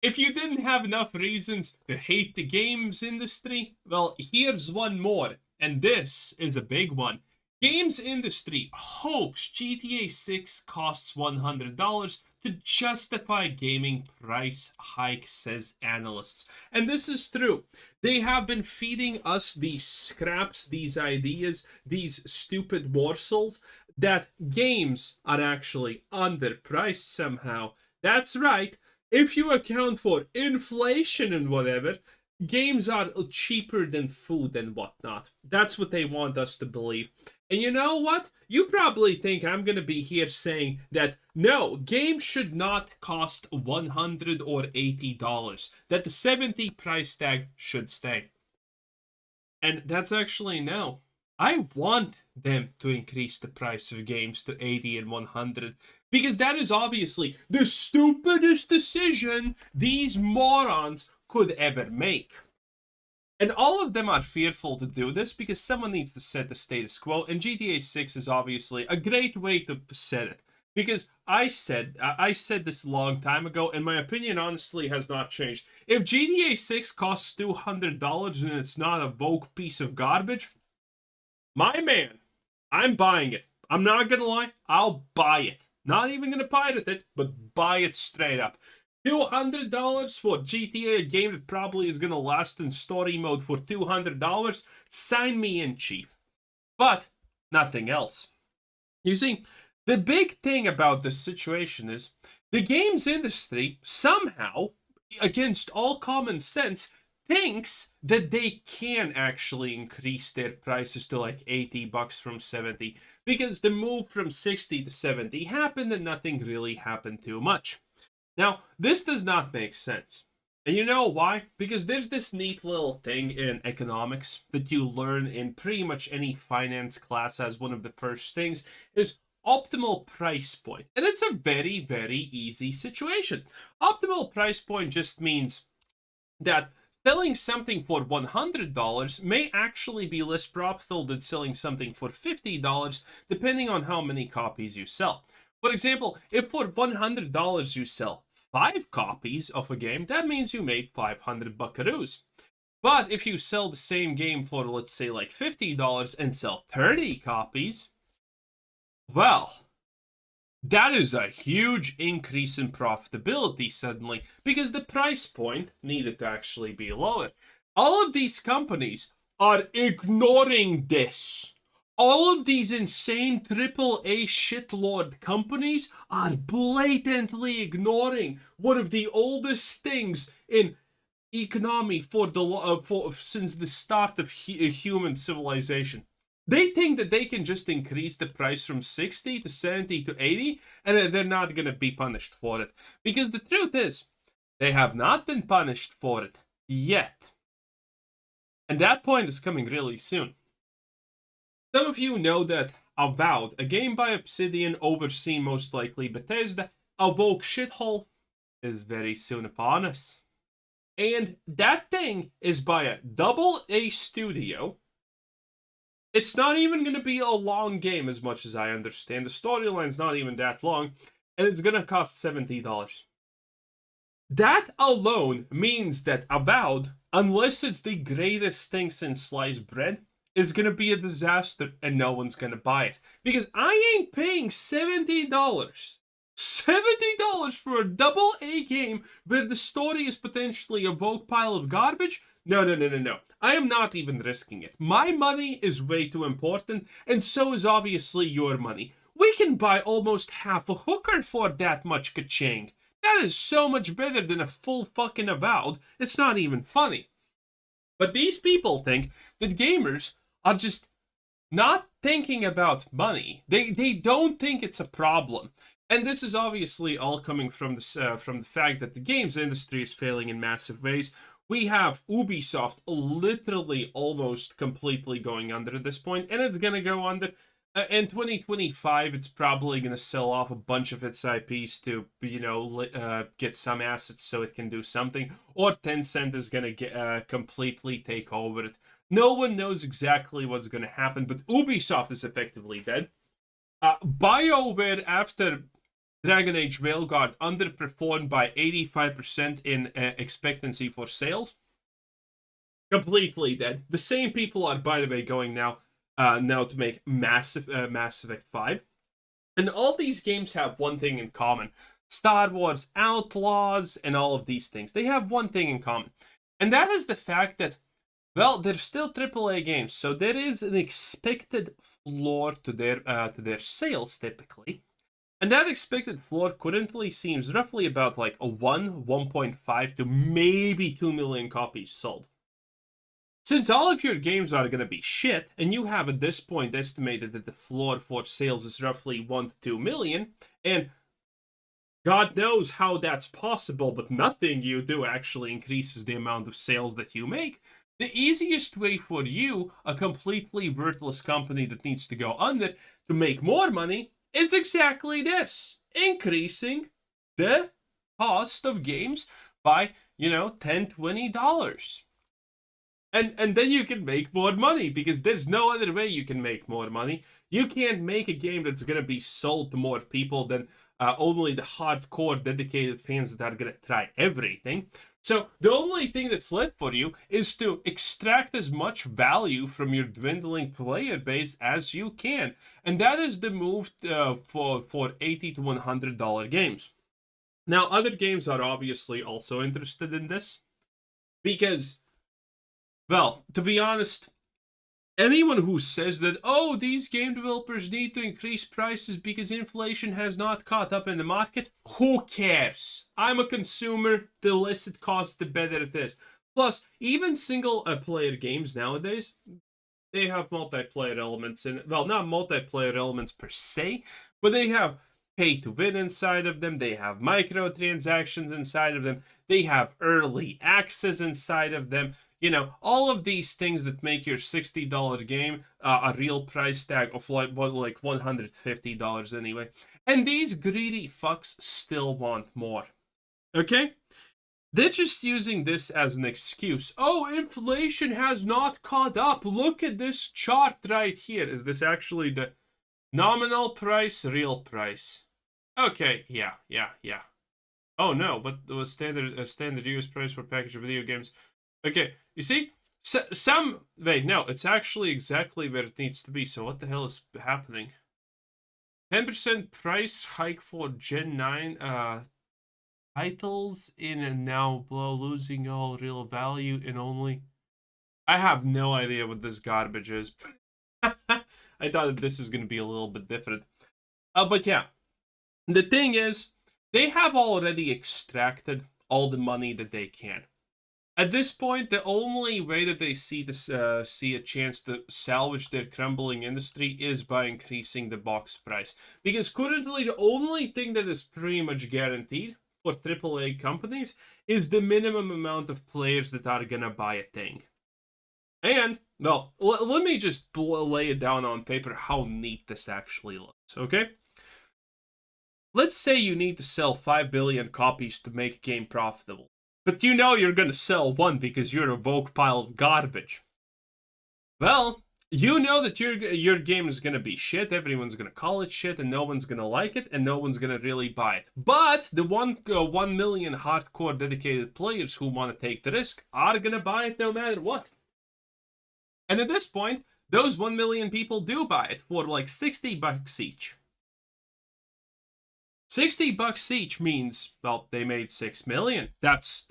If you didn't have enough reasons to hate the games industry, well, here's one more, and this is a big one. Games industry hopes GTA 6 costs $100 to justify gaming price hike, says analysts. And this is true. They have been feeding us these scraps, these ideas, these stupid morsels that games are actually underpriced somehow. That's right. If you account for inflation and whatever, games are cheaper than food and whatnot. That's what they want us to believe. And you know what? You probably think I'm gonna be here saying that no, games should not cost $100 or $80, that the 70 price tag should stay. And that's actually no. I want them to increase the price of games to 80 and 100 because that is obviously the stupidest decision these morons could ever make. And all of them are fearful to do this because someone needs to set the status quo, and GTA 6 is obviously a great way to set it. Because I said this a long time ago, and my opinion honestly has not changed. If GTA 6 costs $200 and it's not a woke piece of garbage, my man, I'm buying it. I'm not gonna lie, I'll buy it. Not even gonna pirate it, but buy it straight up. $200 for GTA, a game that probably is gonna last in story mode for $200? Sign me in, chief. But nothing else. You see, the big thing about this situation is the games industry somehow, against all common sense, thinks that they can actually increase their prices to like $80 from 70 because the move from 60 to 70 happened and nothing really happened too much. Now, this does not make sense. And you know why? Because there's this neat little thing in economics that you learn in pretty much any finance class as one of the first things is optimal price point. And it's a very, very easy situation. Optimal price point just means that selling something for $100 may actually be less profitable than selling something for $50 depending on how many copies you sell. For example, if for $100 you sell 5 copies of a game, that means you made 500 buckaroos. But if you sell the same game for, let's say, like $50 and sell 30 copies, well, that is a huge increase in profitability suddenly because the price point needed to actually be lower. All of these companies are ignoring this. All of these insane AAA shitlord companies are blatantly ignoring one of the oldest things in economy since the start of human civilization. They think that they can just increase the price from 60 to 70 to 80 and they're not going to be punished for it. Because the truth is, they have not been punished for it yet. And that point is coming really soon. Some of you know that Avowed, a game by Obsidian overseen most likely Bethesda, a woke shithole, is very soon upon us. And that thing is by a AA studio. It's not even going to be a long game as much as I understand. The storyline's not even that long, and it's going to cost $70. That alone means that Avowed, unless it's the greatest thing since sliced bread, is going to be a disaster and no one's going to buy it. Because I ain't paying $70. $70 for a AA game where the story is potentially a woke pile of garbage? No. I am not even risking it. My money is way too important, and so is obviously your money. We can buy almost half a hooker for that much ka-ching. That is so much better than a full fucking Avowed, it's not even funny. But these people think that gamers are just not thinking about money. They don't think it's a problem. And this is obviously all coming from the fact that the games industry is failing in massive ways. We have Ubisoft literally almost completely going under at this point, and it's gonna go under. In 2025, it's probably gonna sell off a bunch of its IPs to, get some assets so it can do something, or Tencent is gonna completely take over it. No one knows exactly what's gonna happen, but Ubisoft is effectively dead. BioWare, after Dragon Age Veilguard underperformed by 85% in expectancy for sales. Completely dead. The same people are, by the way, going now to make Mass Effect 5. And all these games have one thing in common. Star Wars Outlaws and all of these things. They have one thing in common. And that is the fact that, well, they're still AAA games. So there is an expected floor to their sales typically. And that expected floor currently seems roughly about like a 1.5 to maybe 2 million copies sold. Since all of your games are going to be shit, and you have at this point estimated that the floor for sales is roughly 1 to 2 million, and God knows how that's possible, but nothing you do actually increases the amount of sales that you make, the easiest way for you, a completely worthless company that needs to go under, to make more money is exactly this: increasing the cost of games by, $10, $20. And then you can make more money, because there's no other way you can make more money. You can't make a game that's going to be sold to more people than only the hardcore dedicated fans that are going to try everything. So the only thing that's left for you is to extract as much value from your dwindling player base as you can. And that is the move for $80 to $100 games. Now, other games are obviously also interested in this, because, well, to be honest, anyone who says that, oh, these game developers need to increase prices because inflation has not caught up in the market, who cares? I'm a consumer. The less it costs, the better it is. Plus, even single-player games nowadays, they have multiplayer elements in it. Well, not multiplayer elements per se, but they have pay-to-win inside of them. They have microtransactions inside of them. They have early access inside of them. All of these things that make your $60 game a real price tag of like $150 anyway. And these greedy fucks still want more. Okay? They're just using this as an excuse. Oh, inflation has not caught up. Look at this chart right here. Is this actually the nominal price, real price? Okay, yeah. Oh no, but the standard US price per package of video games. Okay, you see? Wait, no, it's actually exactly where it needs to be, so what the hell is happening? 10% price hike for Gen 9 titles in and now losing all real value in only... I have no idea what this garbage is. I thought that this is going to be a little bit different. But yeah, the thing is, they have already extracted all the money that they can. At this point, the only way that they see a chance to salvage their crumbling industry is by increasing the box price. Because currently, the only thing that is pretty much guaranteed for AAA companies is the minimum amount of players that are gonna buy a thing. And, well, let me just lay it down on paper how neat this actually looks, okay? Let's say you need to sell 5 billion copies to make a game profitable. But you're gonna sell one because you're a woke pile of garbage. Well, you know that your game is gonna be shit, everyone's gonna call it shit, and no one's gonna like it, and no one's gonna really buy it. But the 1 million hardcore dedicated players who want to take the risk are gonna buy it no matter what. And at this point, those 1 million people do buy it for like $60 each. $60 each means, well, they made 6 million. That's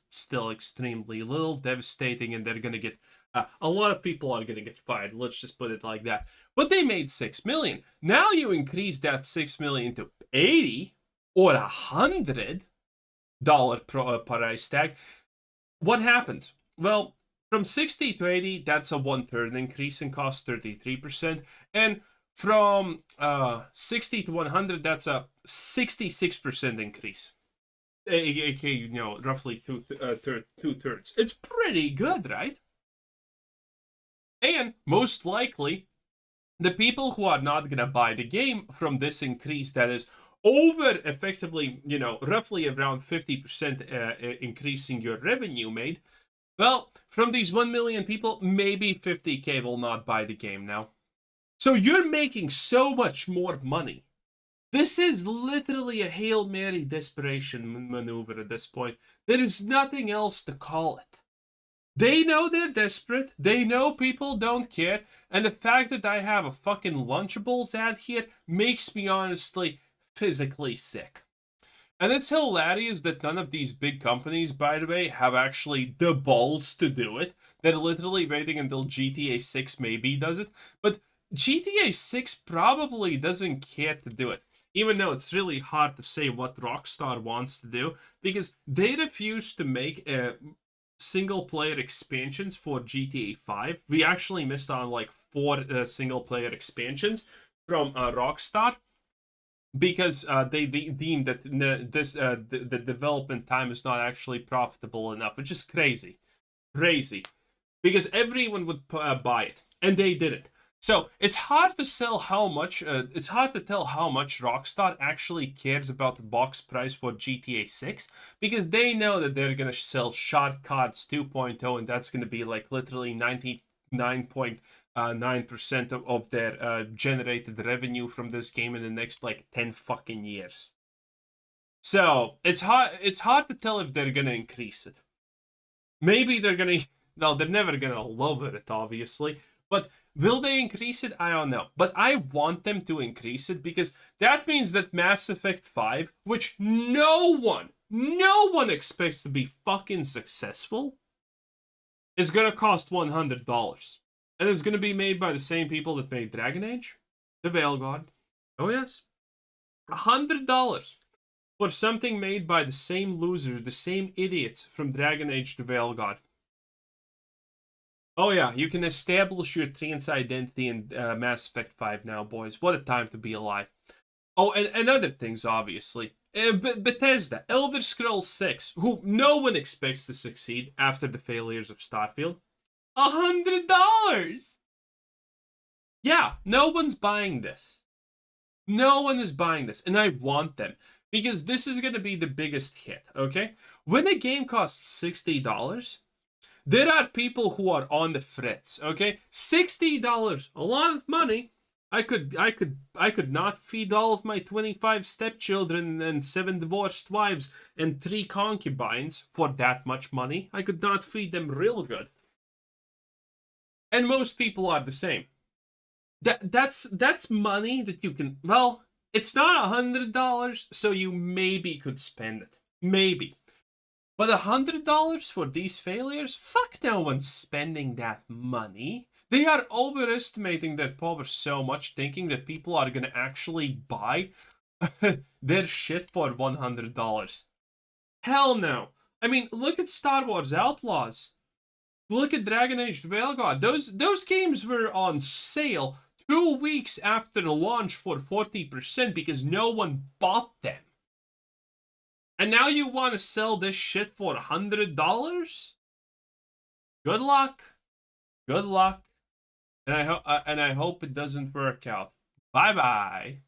still extremely little, devastating, and they're gonna get a lot of people are gonna get fired. Let's just put it like that. But they made 6 million. Now you increase that 6 million to 80 or $100 price tag. What happens? Well, from 60 to 80, that's a 1/3 increase in cost, 33%, and from 60 to 100, that's a 66% increase. aka, roughly two-thirds. It's pretty good, right? And most likely, the people who are not gonna buy the game from this increase, that is over effectively, roughly around 50% increasing your revenue made, well, from these 1 million people, maybe 50K will not buy the game now. So you're making so much more money This is literally a Hail Mary desperation maneuver at this point. There is nothing else to call it. They know they're desperate. They know people don't care. And the fact that I have a fucking Lunchables ad here makes me honestly physically sick. And it's hilarious that none of these big companies, by the way, have actually the balls to do it. They're literally waiting until GTA 6 maybe does it. But GTA 6 probably doesn't care to do it. Even though it's really hard to say what Rockstar wants to do, because they refuse to make single-player expansions for GTA 5. We actually missed on like 4 single-player expansions from Rockstar, because they deemed that the development time is not actually profitable enough, which is crazy, because everyone would buy it, and they didn't. So it's hard to sell how much. It's hard to tell how much Rockstar actually cares about the box price for GTA 6, because they know that they're gonna sell Shard Cards 2.0, and that's gonna be like literally 99.9% of their generated revenue from this game in the next like 10 fucking years. So it's hard to tell if they're gonna increase it. Maybe they're gonna. No, they're never gonna lower it, obviously. But will they increase it? I don't know. But I want them to increase it, because that means that Mass Effect 5, which no one expects to be fucking successful, is gonna cost $100. And it's gonna be made by the same people that made Dragon Age, the Veilguard. Oh yes. $100 for something made by the same losers, the same idiots from Dragon Age, the Veilguard. Oh yeah, you can establish your trans identity in Mass Effect 5 now, boys. What a time to be alive. Oh, and other things, obviously. Bethesda, Elder Scrolls 6, who no one expects to succeed after the failures of Starfield. $100! Yeah, no one's buying this. No one is buying this, and I want them, because this is going to be the biggest hit, okay? When a game costs $60, there are people who are on the fritz, okay? $60, a lot of money. I could not feed all of my 25 stepchildren and 7 divorced wives and 3 concubines for that much money. I could not feed them real good. And most people are the same. That's money that you can. Well, it's not $100, so you maybe could spend it. Maybe. But $100 for these failures? Fuck, no one's spending that money. They are overestimating their power so much, thinking that people are gonna actually buy their shit for $100. Hell no. I mean, look at Star Wars Outlaws. Look at Dragon Age the Veilguard. Those games were on sale 2 weeks after the launch for 40% because no one bought them. And now you want to sell this shit for $100? Good luck. Good luck. And I hope it doesn't work out. Bye-bye.